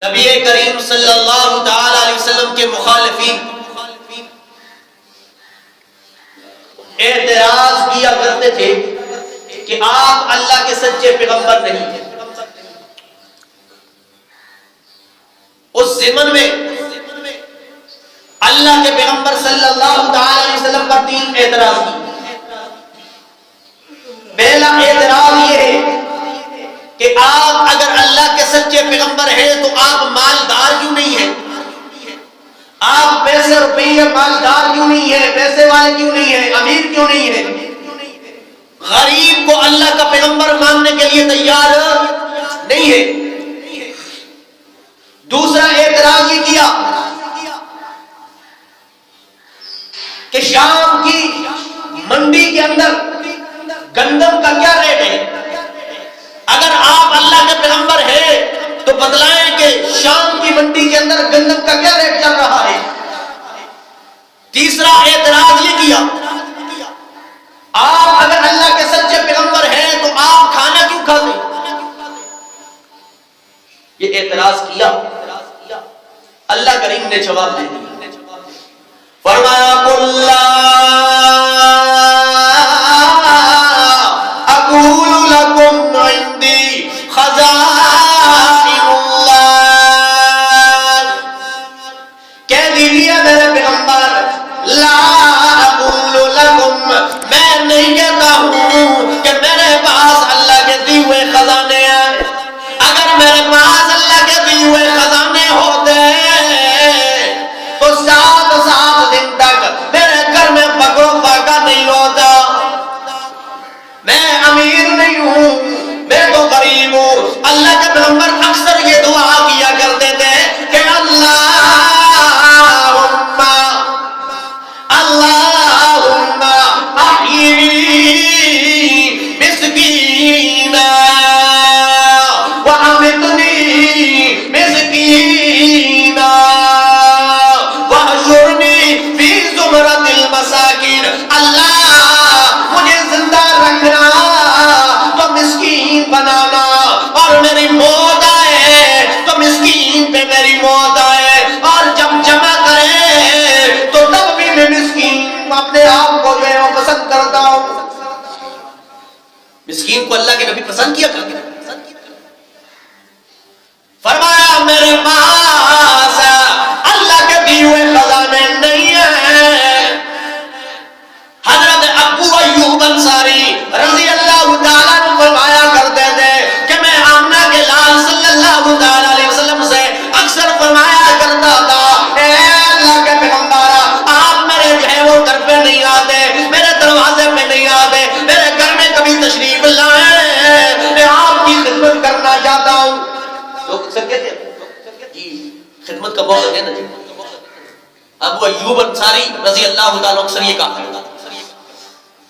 نبی کریم صلی اللہ تعالی علیہ وسلم کے مخالفین اعتراض کیا کرتے تھے کہ آپ اللہ کے سچے پیغمبر نہیں ہیں۔ اس زمن میں اللہ کے پیغمبر صلی اللہ تعالی علیہ وسلم پر تین اعتراض کی۔ پہلا اعتراض یہ ہے کہ آپ اگر اللہ کے سچے پیغمبر ہیں تو آپ مالدار کیوں نہیں ہیں؟ آپ پیسے روپیے مالدار کیوں نہیں ہیں؟ پیسے والے کیوں نہیں ہیں؟ امیر کیوں نہیں ہیں؟ غریب کو اللہ کا پیغمبر ماننے کے لیے تیار نہیں ہے۔ دوسرا اعتراض یہ کیا کہ شام کی منڈی کے اندر گندم کا کیا ریٹ ہے؟ اگر آپ اللہ کے پیغمبر ہیں تو بتلائیں کہ شام کی منڈی کے اندر گندم کا کیا ریٹ چل رہا ہے۔ تیسرا اعتراض یہ کیا آپ اگر اللہ کے سچے پیغمبر ہیں تو آپ کھانا کیوں کھاتے؟ یہ اعتراض کیا، اللہ کریم نے جواب دے دیا، فرمایا قل لا اقول لكم عندي خزائن اللہ، کہہ دیجیے میرے پیغمبر لا اقول لكم، میں نہیں کہتا ہوں کہ میرے پاس اللہ کے دیے ہوئے خزانے ہیں۔ اگر میرے پاس اللہ کے دیے ہوئے خزانے ہوتے تو 7 دن تک میرے گھر میں بکروں پاکا نہیں ہوتا۔ میں امیر نہیں ہوں، میں تو غریب ہوں۔ اللہ کے پیغمبر اکثر یہ دعا کیا کرتے تھے کہ اللہم احیینی مسکینا وامتنی مسکینا واحشرنی فی زمرۃ المساکین، اللہ مجھے زندہ رکھنا تو مسکین بنانا، اور میری موت آئے تو مسکین پہ میری موت آئے، اور جب جمع کرے تو تب بھی میں مسکین اپنے آپ کو جو ہے وہ پسند کرتا ہوں۔ مسکین کو اللہ کے نبی پسند کیا کرتے ہیں۔ فرمایا میرے پاس اللہ کے دیے ہوئے خزانے نہیں ہیں۔ حضرت ابو ایوب انصاری رضی اللہ تعالیٰ عنہ فرمایا کرتے تھے کہ میں آمنہ کے لال صلی اللہ تعالیٰ علیہ وسلم سے اکثر فرمایا کرتا تھا اے اللہ کے پیغمبر، آپ میرے جو ہے وہ گھر پہ نہیں آتے، میرے دروازے پہ نہیں آتے، میرے گھر میں کبھی تشریف لائیں، میں آپ کی خدمت کرنا چاہتا ہوں۔ لوگ اکثر کہتے ہیں جی خدمت کا موقع دینا جی۔ ابو ایوب انصاری رضی اللہ تعالیٰ اکثر یہ کہا کرتا تھا۔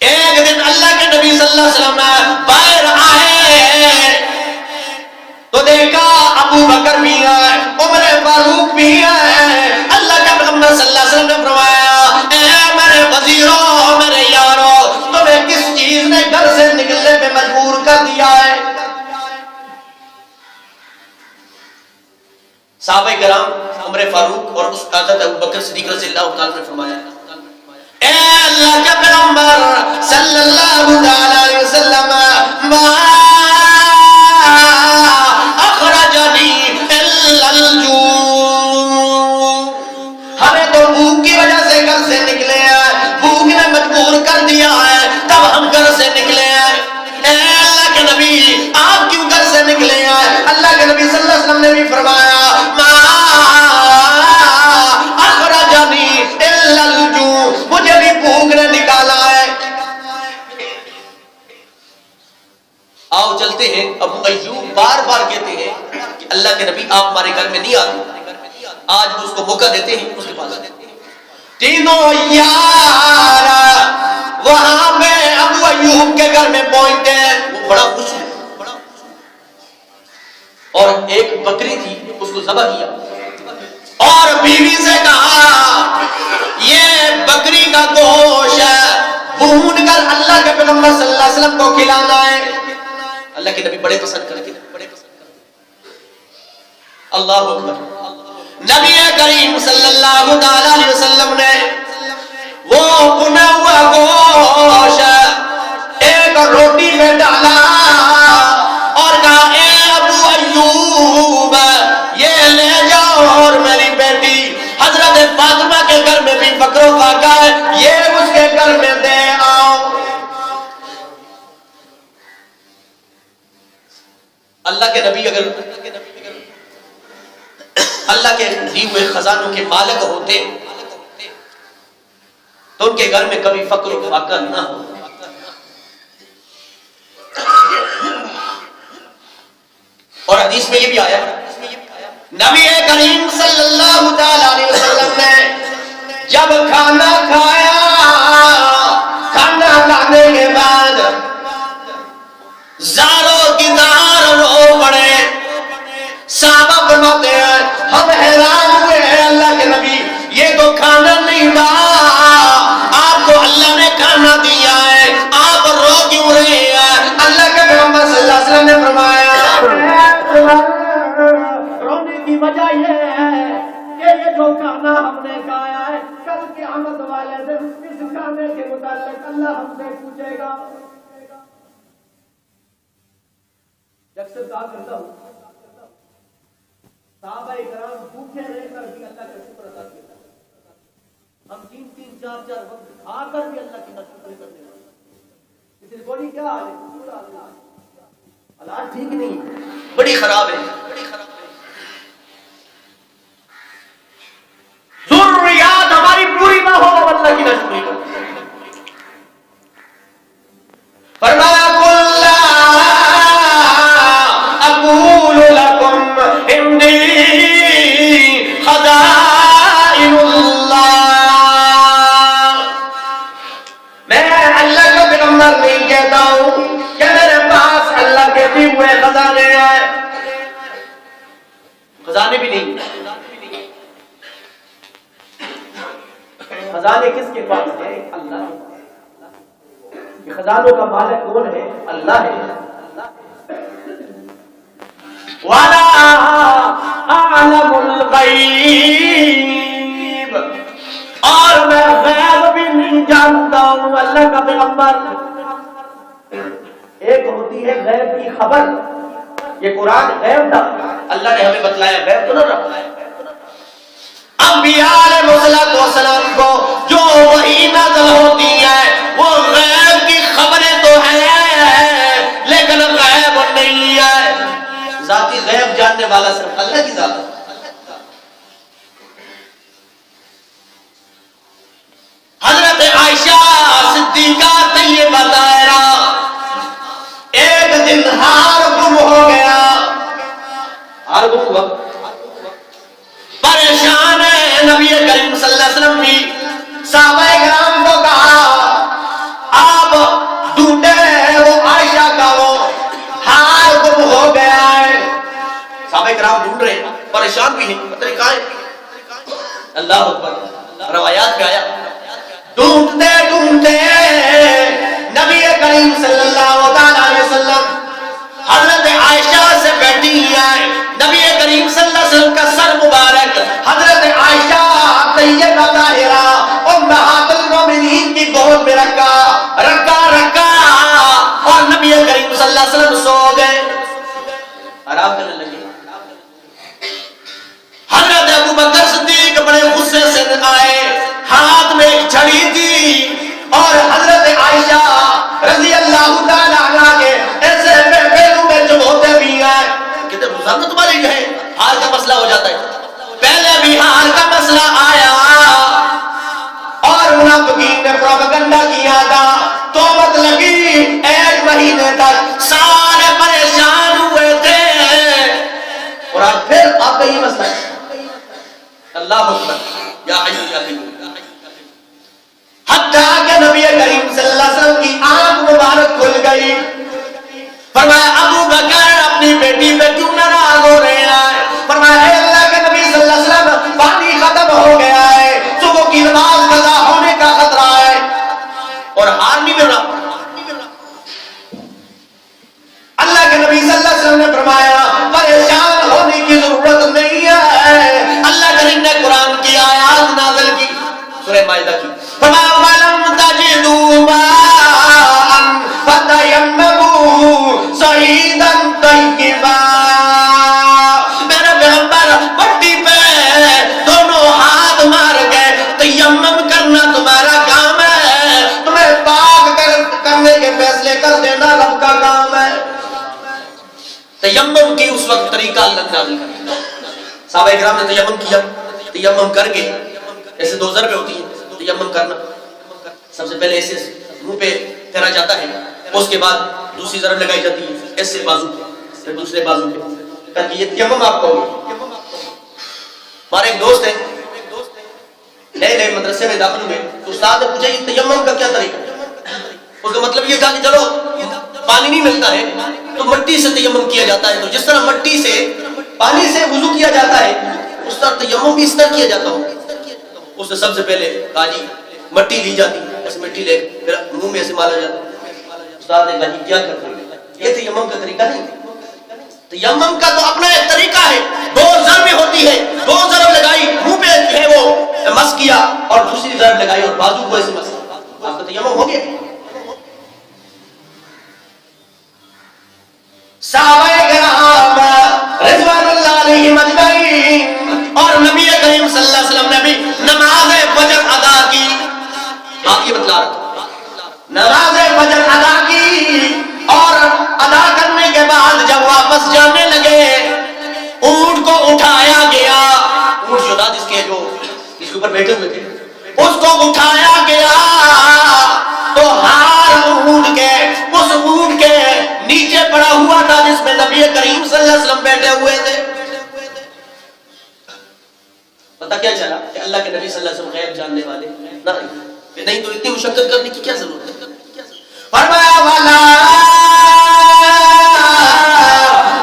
ایک دن اللہ کے نبی صلی اللہ علیہ وسلم باہر آئے تو دیکھا ابو بکر بھی ہے، عمر فاروق بھی ہے۔ اللہ کے پیغمبر صلی اللہ علیہ وسلم نے فرمایا اے میرے وزیروں، میرے یاروں، تمہیں کس چیز نے گھر سے نکلنے پہ مجبور کر دیا ہے؟ صحابہ کرام عمر فاروق اور اس حضرت ابو بکر صدیق رضی اللہ تعالیٰ نے فرمایا اے اللہ کے پیغمبر صلی اللہ علیہ وسلم ما اخرجنی الا الجوع، ہمیں تو بھوک کی وجہ سے گھر سے نکلے ہیں، بھوک نے مجبور کر دیا ہے تب ہم گھر سے نکلے ہیں۔ اے اللہ کے نبی آپ کیوں گھر سے نکلے ہیں؟ اللہ کے نبی صلی اللہ علیہ وسلم نے بھی فرمایا ما اخرجنی الا الجوع، مجھے بھی بھوک نے نکالا ہے۔ آؤ چلتے ہیں، ابو ایوب بار بار کہتے ہیں کہ اللہ کے نبی آپ ہمارے گھر میں نہیں آتے، آج بھی اس کو موقع دیتے ہیں، اس کے پاس تینوں یار وہاں پہ ابو ایوب کے گھر میں پہنچتے ہیں، وہ بڑا خوش ہے اور ایک بکری تھی اس کو ذبح کیا اور بیوی سے کہا یہ بکری کا گوشت بھون کر اللہ کے پیغمبر صلی اللہ علیہ وسلم کو کھلانا ہے۔ اللہ کے نبی بڑے پسند کرتے ہیں۔ اللہ اکبر. نبی کریم صلی اللہ علیہ وسلم نے وہ بنا ہوا گوشت ایک روٹی میں ڈالا اور کہا اے ابو ایوب یہ لے جاؤ اور میری بیٹی حضرت فاطمہ کے گھر میں بھی فقر و فاقہ ہے یہ اس کے گھر میں دے آؤ. اللہ کے نبی اگر اللہ کے دی ہوئے خزانوں کے مالک ہوتے تو ان کے گھر میں کبھی فقر و فاقہ نہ ہو. اور حدیث میں یہ بھی آیا نبی کریم صلی اللہ علیہ وسلم نے جب کھانا کھایا کھانا کھانے کے بعد زاروں کی دار رو پڑے. صحابہ فرماتے ہیں ہم حیران ہوئے ہیں اللہ کے نبی یہ تو کھانا نہیں تھا آپ کو اللہ نے کھانا دیا ہے آپ رو کیوں رہے ہیں. اللہ کے پیغمبر صلی اللہ علیہ وسلم نے فرمایا رونے کی وجہ یہ ہے کہ یہ جو کھانا ہم نے کھایا ہے کل قیامت والے دن اس کھانے کے متعلق اللہ ہم سے پوچھے گا. اکثر کہا کرتا ہوں صحابہ کرام بھوکے رہ کر بھی اللہ کا شکر ادا کیا. ہم 3-3 4-4 وقت کھا کر بھی اللہ کی ناشکری کرتے ہیں. اس لیے بولی کیا حال ہے حالات ٹھیک نہیں بڑی خراب ہے. ضروریات ہماری پوری نہ ہو تو اللہ کی ناشکری کرتے ہیں. فرمایا خزانے بھی نہیں. خزانے کس کے پاس ہے؟ اللہ. خزانوں کا مالک کون ہے؟ اللہ ہے. وَلَا أَعْلَمُ الْغَيْبَ اور میں غیب بھی نہیں جانتا ہوں. اللہ کا پیغمبر ایک ہوتی ہے غیب کی خبر. یہ قرآن غیب تھا اللہ نے ہمیں بتلایا غیب تو نہ رہا. انبیاء علیہ السلام کو جو وحی نازل ہوتی ہے وہ غیب کی خبریں تو ہیں لیکن غیب نہیں ہے. ذاتی غیب جاننے والا صرف اللہ کی ذات ہے. حضرت عائشہ صدیقہ طیبہ طاہرہ ایک دن ہار گم ہو گیا. ہار گم ہوا پریشان ہے. نبی کریم صلی اللہ علیہ وسلم بھی صحابہ کرام کو کہا آپ ڈھونڈے وہ عائشہ کا وہ ہار گم ہو گیا ہے. صحابہ کرام ڈھونڈ رہے ہیں پریشان بھی ہیں پتہ نہیں کہاں ہے. اللہ اکبر. روایات میں آیا ڈھونڈتے ڈھونڈتے نبی کریم صلی اللہ علیہ وسلم حضرت عائشہ سے بیٹھی ہے. نبی کریم صلی اللہ علیہ وسلم کا سر مبارک حضرت عائشہ طیبہ طاہرہ امہات المومنین کی گود میں رکھا اور نبی کریم صلی اللہ علیہ وسلم سو گئے آرام کرنے لگے. حضرت ابو بکر صدیق بڑے غصے سے آئے. ہاتھ میں ایک چھڑی تھی اور حضرت عائشہ رضی اللہ تعالی عنہا کے ایسے پہلو میں جب ہوتے بھی ہیں کہتے مزاحمت والی ہے ہار کا مسئلہ ہو جاتا ہے. پہلے بھی ہار کا مسئلہ آیا اور منافقین نے پروپیگنڈا کیا تھا. توبت لگی 1 مہینے تک سارے پریشان ہوئے تھے اور اب پھر آپ کا یہ مسئلہ ہے. اللہ اکبر. یا حی یا قیوم. حتیٰ کہ نبی کریم صلی اللہ علیہ وسلم کی آنکھ مبارک کھل گئی. فرمایا ابو بکر اپنی بیٹی پہ کیوں ناراض ہو رہے ہیں؟ فرمایا اے اللہ کے نبی صلی اللہ علیہ وسلم پانی ختم ہو گیا ہے صبح کی نماز قضا ہونے کا خطرہ ہے اور ہار نہیں مل رہا. اللہ کے نبی صلی اللہ علیہ وسلم نے فرمایا پریشان ہونے کی ضرورت نہیں مائدہ کی. فرمایا وَلَمْ تَجِدُوا مَاءً فَتَيَمَّمُوا صَعِيدًا طَيِّبًا. میرے پیغمبر مٹی پہ دونوں ہاتھ مار گئے. تیمم کرنا تمہارا کام ہے, تمہیں پاک کرنے کے فیصلے کر دینا رب کا کام ہے. تیمم کی اس وقت طریقہ اللہ نازل کرتا. صحابہ کرام نے تیمم کیا. تیمم کر کے ایسے دو ضربیں ہوتی ہیں تیمم کرنا. سب سے پہلے ایسے منہ پہ پھیرا جاتا ہے, اس کے بعد دوسری ضرب لگائی جاتی ہے ایسے بازو پہ, پھر دوسرے بازو پہ, تاکہ یہ تیمم آپ کو ہوگی. ہمارے ایک دوست ہیں, نئے نئے مدرسے میں داخل ہوئے, تو استاد نے پوچھا یہ تیمم کا کیا طریقہ ہے. اس کا مطلب یہ تھا کہ چلو پانی نہیں ملتا ہے تو مٹی سے تیمم کیا جاتا ہے, تو جس طرح مٹی سے پانی سے وضو کیا جاتا ہے اس طرح تیمم بھی اس طرح کیا جاتا ہو. اس نے سب سے پہلے کہا جی مٹی لی جاتی, ایسے مٹی لے پھر منہ میں ایسے مالا جاتا. استاد نے کہا جی کیا کرتے ہیں, یہ تیمم کا طریقہ نہیں. تیمم کا تو اپنا ایک طریقہ ہے, دو ضربیں ہوتی ہے, دو ضرب لگائی منہ پہ جو ہے وہ مس کیا اور دوسری ضرب لگائی اور بازو کو ایسے مس کیا, آپ کا تیمم ہو گیا. صحابہ کرام رضوان اللہ علیہم اجمعین اور نبی کریم صلی اللہ علیہ وسلم نے بھی نماز فجر ادا کی. آپ یہ بتلا رہا, نماز فجر ادا کی اور ادا کرنے کے بعد جب واپس جانے لگے اونٹ کو اٹھایا گیا. اونٹ جو تھا جس کے اوپر بیٹھے ہوئے تھے اس کو اٹھایا گیا تو ہار اونٹ کے اس اونٹ کے نیچے پڑا ہوا تھا جس میں نبی کریم صلی اللہ علیہ وسلم بیٹھے ہوئے تھے. پتہ کیا چلا کہ اللہ کے نبی صلی اللہ علیہ وسلم غیب جاننے والے نہیں, تو اتنی مشقت کرنے کی کیا ضرورت ہے. فرمایا والا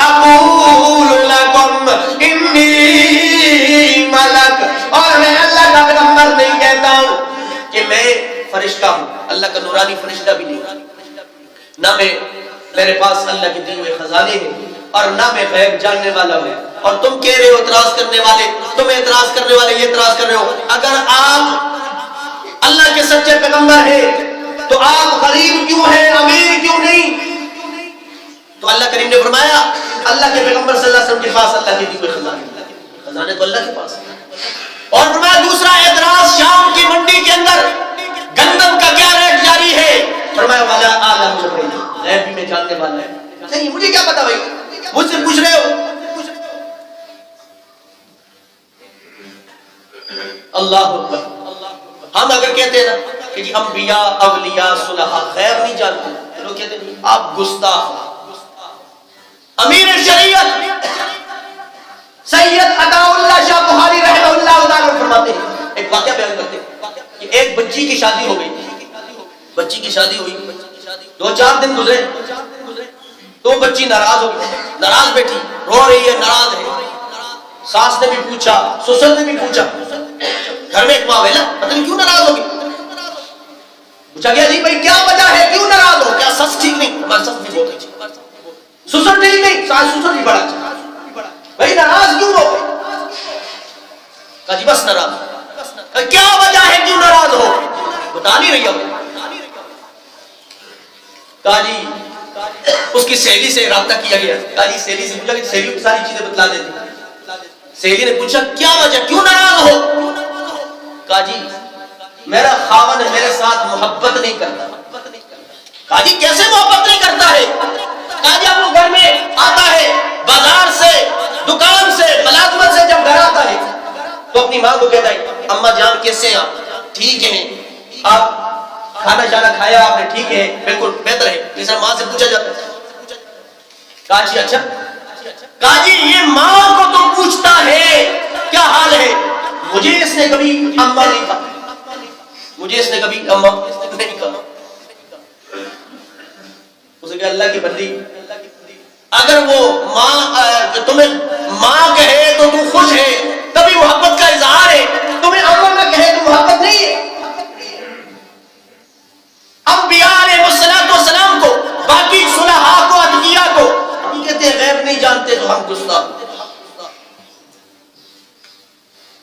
اقول لکم انی ملک, اور میں اللہ کا پیغمبر نہیں کہتا ہوں کہ میں فرشتہ ہوں, اللہ کا نورانی فرشتہ بھی نہیں, نہ میں میرے پاس اللہ کے دیے ہوئے خزانے ہیں اور نہ میں غیب جاننے والا ہوں. اور تم کہہ رہے ہو اعتراض کرنے والے, تم اعتراض کرنے والے یہ اعتراض کر رہے ہو اگر آپ اللہ کے سچے پیغمبر ہیں تو آپ غریب کیوں ہیں, امیر کیوں نہیں. تو اللہ کریم نے فرمایا اللہ کے پیغمبر صلی اللہ علیہ وسلم کے پاس اللہ کے دیے ہوئے خزانے تو اللہ کے پاس. اور فرمایا دوسرا اعتراض, شام کی منڈی کے اندر گندم کا کیا ریٹ جاری ہے. فرمایا والا عالم غیب بھی میں جاننے والا ہے. نہیں مجھے کیا پتا بھائی, مجھ سے پوچھ رہے ہو. اللہ اکبر. ہم اگر کہتے ہیں نا کہ جی انبیاء اولیاء صلحاء غیب نہیں جانتے, لوگ کہتے ہیں آپ گستاخ. امیر شریعت سید عطا اللہ شاہ بخاری رحمہ اللہ تعالی فرماتے ہیں, ایک واقعہ بیان کرتے ہیں کہ ایک بچی کی شادی ہو گئی. بچی کی شادی ہوئی, 2-4 دن گزرے تو بچی ناراض ہو گئی, ناراض بیٹھی رو رہی ہے, ناراض ہے. ساس نے بھی پوچھا, سسر نے بھی پوچھا, گھر میں ایک ماں ہے نا, پتہ نہیں کیوں ناراض ہوگی. پوچھا گیا جی بھائی کیا وجہ ہے, کیوں ناراض ہو, کیا سس ٹھیک نہیں. ہماری سس بھی بہت اچھی, سسر ٹھیک نہیں, ساس سسر بھی بڑا اچھا, بھائی ناراض کیوں ہو. کہا جی بس ناراض. کیا وجہ ہے کیوں ناراض ہو, بتا نہیں رہی ہو. کہا جی اس کی سہیلی سے رابطہ کیا گیا. کہا جی سہیلی سے پوچھا کہ سہیلی کو ساری چیزیں بتلا دیتی. سہیلی نے پوچھا کیا وجہ, کیوں ناراض ہو. کہا جی میرا خاوند میرے ساتھ محبت نہیں کرتا. کہا جی کیسے محبت نہیں کرتا ہے. کہا جی آپ کو گھر میں آتا ہے بازار سے, دکان سے, ملازمت سے, جب گھر آتا ہے تو اپنی ماں کو کہتا ہے اماں جان کیسے ہیں آپ, ٹھیک ہیں, آپ کھانا شانا کھایا آپ نے, ٹھیک ہے, بالکل بہتر ہے. اس طرح ماں سے پوچھا جاتا ہے. کہا جی اچھا. کہا جی یہ ماں کو تو پوچھتا ہے کیا حال ہے, مجھے اس نے کبھی اماں نہیں کہا, مجھے اس نے کبھی اماں نہیں کہا. اسے کہا اللہ کی بندی, اگر وہ ماں تمہیں ماں کہے تو تم خوش ہے, کبھی محبت کا اظہار ہے, تمہیں اماں نہ کہے تو محبت نہیں ہے. انبیاء علیہ السلام کو, باقی صلحاء کو, اتقیاء کو ہم کہتے ہیں غیب نہیں جانتے تو ہم گستاخ.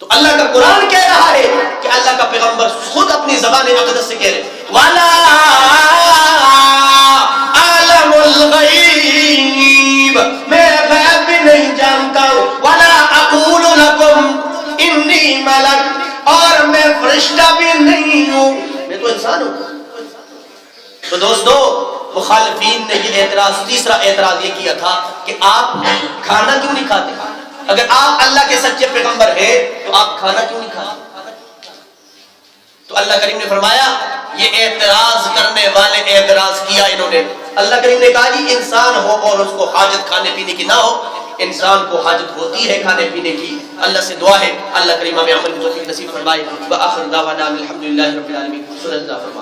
تو اللہ کا قرآن کہہ رہا ہے کہ اللہ کا پیغمبر خود اپنی زبان اقدس سے کہہ رہے وَلَا عَالَمُ الْغَيْبِ میں غیب بھی نہیں جانتا ہوں وَلَا أَقُولُ لَكُمْ إِنِّي مَلَكٌ اور میں فرشتہ بھی نہیں ہوں میں تو انسان ہوں. تو دوستو مخالفین نے یہ اعتراض تیسرا اعتراض یہ کیا تھا کہ آپ کھانا کیوں نہیں کھاتے؟ اگر آپ اللہ کے سچے پیغمبر ہیں تو آپ کھانا کیوں نہیں کھاتے؟ تو اللہ کریم نے فرمایا یہ اعتراض کرنے والے اعتراض کیا انہوں نے. اللہ کریم نے کہا جی انسان ہو اور اس کو حاجت کھانے پینے کی نہ ہو. انسان کو حاجت ہوتی ہے کھانے پینے کی. اللہ سے دعا ہے اللہ کریم ہمیں عمل کی توفیق نصیب فرمائے. وآخر دعوانا الحمدللہ رب العالمین. صلی اللہ علیہ وسلم.